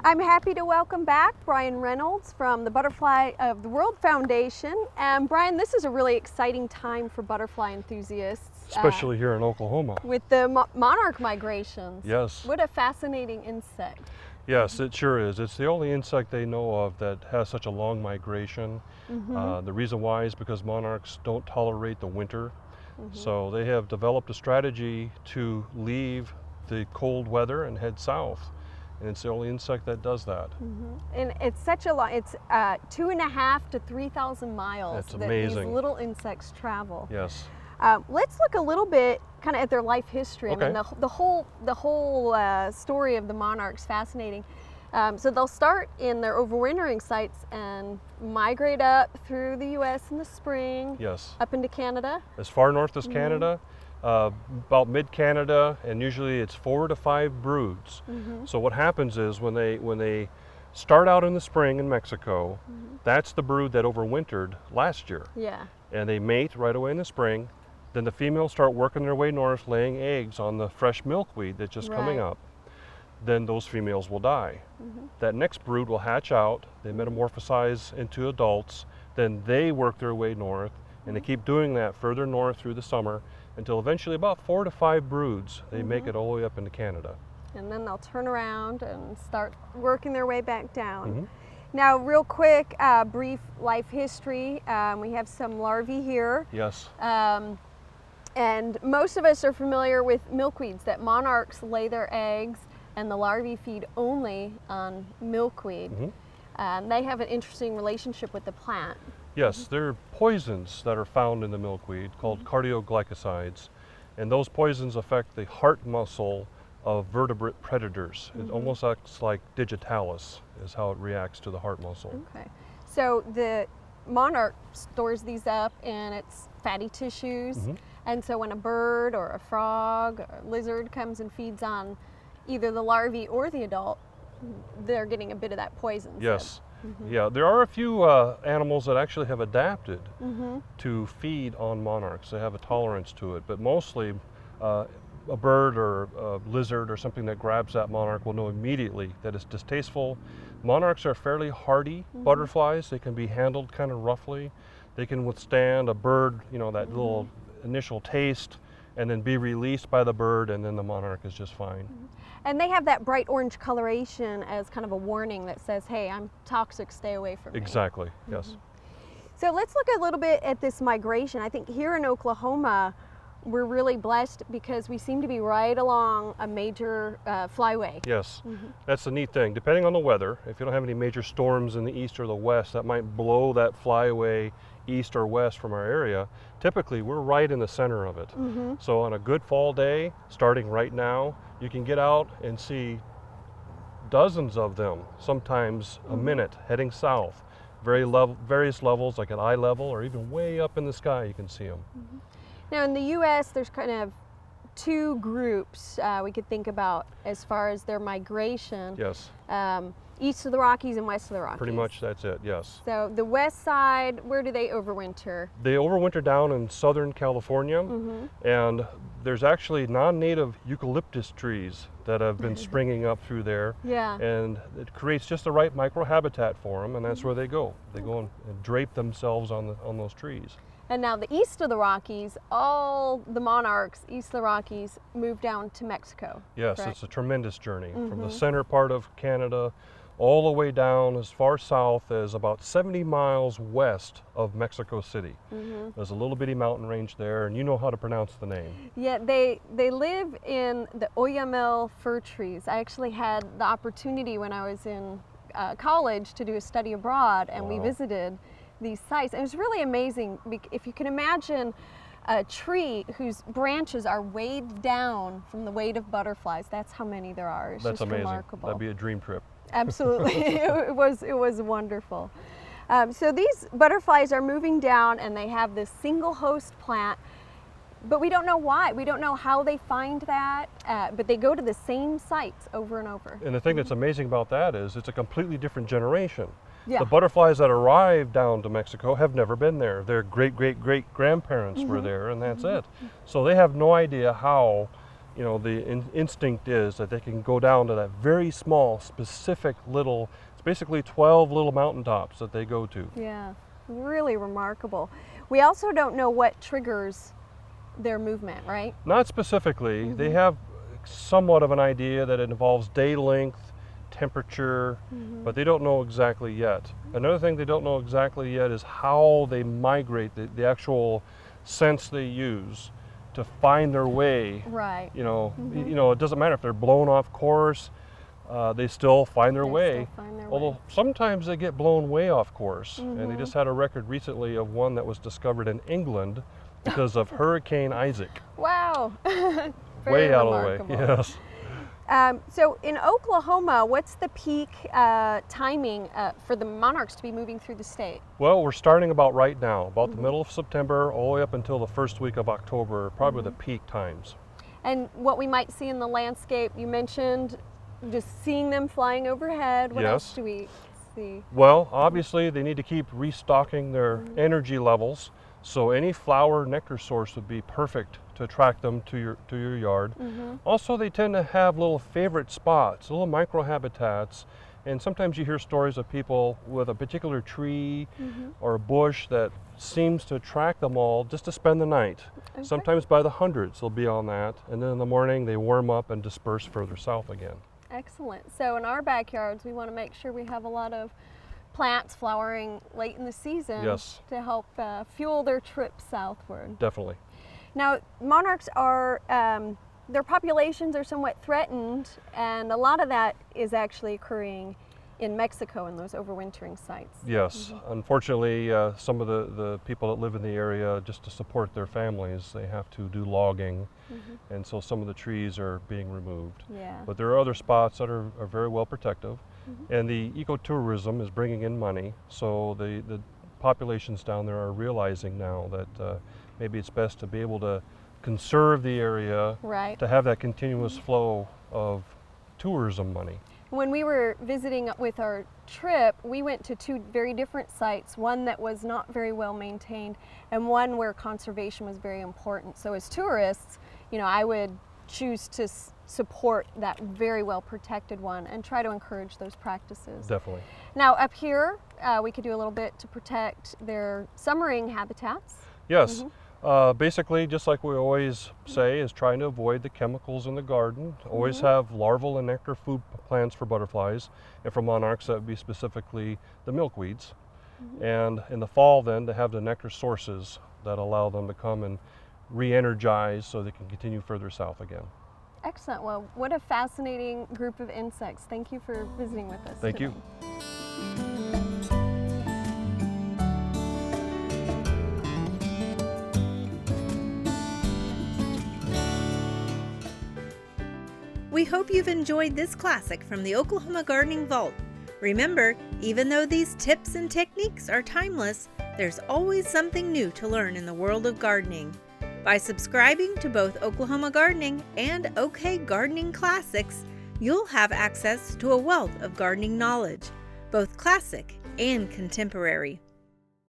I'm happy to welcome back Bryan Reynolds from the Butterfly of the World Foundation. And Bryan, this is a really exciting time for butterfly enthusiasts. Especially here in Oklahoma. With the monarch migrations. Yes. What a fascinating insect. Yes, it sure is. It's the only insect they know of that has such a long migration. The reason why is because monarchs don't tolerate the winter. So they have developed a strategy to leave the cold weather and head south. And it's the only insect that does that. And it's such a long, it's 2,500 to 3,000 miles That's that amazing. these little insects travel. Yes. Let's look a little bit kind of at their life history. Okay. I mean, the whole story of the monarch's fascinating. So they'll start in their overwintering sites and migrate up through the U.S. in the spring. Yes. Up into Canada. As far north as Canada, about mid-Canada, and usually it's 4 to 5 broods. So what happens is when they start out in the spring in Mexico, that's the brood that overwintered last year. Yeah. And they mate right away in the spring. Then the females start working their way north, laying eggs on the fresh milkweed that's just coming up. Then those females will die. That next brood will hatch out, they metamorphosize into adults, then they work their way north, and they keep doing that further north through the summer until eventually about 4 to 5 broods, they make it all the way up into Canada. And then they'll turn around and start working their way back down. Now, real quick, brief life history. We have some larvae here. Yes. And most of us are familiar with milkweeds, that monarchs lay their eggs and the larvae feed only on milkweed. They have an interesting relationship with the plant. Yes, there are poisons that are found in the milkweed called cardioglycosides, and those poisons affect the heart muscle of vertebrate predators. It almost acts like digitalis is how it reacts to the heart muscle. Okay, so the monarch stores these up in its fatty tissues, and so when a bird or a frog or a lizard comes and feeds on either the larvae or the adult, they're getting a bit of that poison. Yes. Yeah, there are a few animals that actually have adapted to feed on monarchs. They have a tolerance to it, but mostly a bird or a lizard or something that grabs that monarch will know immediately that it's distasteful. Monarchs are fairly hardy butterflies. They can be handled kind of roughly. They can withstand a bird, you know, that little initial taste, and then be released by the bird, and then the monarch is just fine. And they have that bright orange coloration as kind of a warning that says, hey, I'm toxic, stay away from me. Exactly, yes. So let's look a little bit at this migration. I think here in Oklahoma, we're really blessed because we seem to be right along a major flyway. Yes, that's the neat thing. Depending on the weather, if you don't have any major storms in the east or the west, that might blow that flyway east or west from our area. Typically, we're right in the center of it. So on a good fall day, starting right now, you can get out and see dozens of them, sometimes a minute, heading south. Various levels, like at eye level or even way up in the sky, you can see them. Now in the U.S., there's kind of two groups we could think about as far as their migration. Yes. East of the Rockies and west of the Rockies. Pretty much that's it, yes. So the west side, where do they overwinter? They overwinter down in Southern California, and there's actually non-native eucalyptus trees that have been springing up through there. Yeah. And it creates just the right microhabitat for them, and that's where they go. They go and drape themselves on those trees. And now the east of the Rockies, all the monarchs east of the Rockies move down to Mexico. Yes, correct? it's a tremendous journey from the center part of Canada all the way down as far south as about 70 miles west of Mexico City. There's a little bitty mountain range there, and you know how to pronounce the name. Yeah, they live in the Oyamel fir trees. I actually had the opportunity when I was in college to do a study abroad, and we visited these sites. And it was really amazing. If you can imagine a tree whose branches are weighed down from the weight of butterflies, that's how many there are. It's That's just amazing. remarkable. That'd be a dream trip. Absolutely, it was wonderful. So these butterflies are moving down, and they have this single host plant, but we don't know why. We don't know how they find that, but they go to the same sites over and over. And the thing that's amazing about that is it's a completely different generation. Yeah. The butterflies that arrived down to Mexico have never been there. Their great-great-great-grandparents were there, and that's it. So they have no idea how you know, the instinct is that they can go down to that very small, specific little, it's basically 12 little mountaintops that they go to. Yeah, really remarkable. We also don't know what triggers their movement, right? Not specifically. They have somewhat of an idea that it involves day length, temperature, but they don't know exactly yet. Another thing they don't know exactly yet is how they migrate, the actual sense they use to find their way. Right. You know, it doesn't matter if they're blown off course, they still find their way. Although sometimes they get blown way off course, and they just had a record recently of one that was discovered in England because of Hurricane Isaac. Wow. Way out remarkable. of the way, yes. So in Oklahoma, what's the peak timing for the monarchs to be moving through the state? Well, we're starting about right now, about the middle of September, all the way up until the first week of October, probably the peak times. And what we might see in the landscape, you mentioned just seeing them flying overhead. What else do we see? Well, obviously they need to keep restocking their energy levels. So any flower nectar source would be perfect to attract them to your yard. Also, they tend to have little favorite spots, little microhabitats, and sometimes you hear stories of people with a particular tree or a bush that seems to attract them all just to spend the night. Sometimes by the hundreds they'll be on that, and then in the morning they warm up and disperse further south again. Excellent. So in our backyards, we want to make sure we have a lot of plants flowering late in the season to help fuel their trip southward. Definitely. Now, monarchs are, their populations are somewhat threatened, and a lot of that is actually occurring in Mexico in those overwintering sites. Yes. Unfortunately, some of the people that live in the area, just to support their families, they have to do logging, and so some of the trees are being removed. But there are other spots that are very well protective. And the ecotourism is bringing in money, so the populations down there are realizing now that maybe it's best to be able to conserve the area, to have that continuous flow of tourism money. When we were visiting with our trip, we went to two very different sites, one that was not very well maintained and one where conservation was very important. So as tourists, you know, I would choose to support that very well protected one and try to encourage those practices. Definitely. Now up here, we could do a little bit to protect their summering habitats. Yes. Basically, just like we always say, is trying to avoid the chemicals in the garden. Always have larval and nectar food plants for butterflies, and for monarchs that would be specifically the milkweeds. And in the fall then to have the nectar sources that allow them to come and re-energize so they can continue further south again. Excellent. Well, what a fascinating group of insects. Thank you for visiting with us. Thank you. We hope you've enjoyed this classic from the Oklahoma Gardening Vault. Remember, even though these tips and techniques are timeless, there's always something new to learn in the world of gardening. By subscribing to both Oklahoma Gardening and OK Gardening Classics, you'll have access to a wealth of gardening knowledge, both classic and contemporary.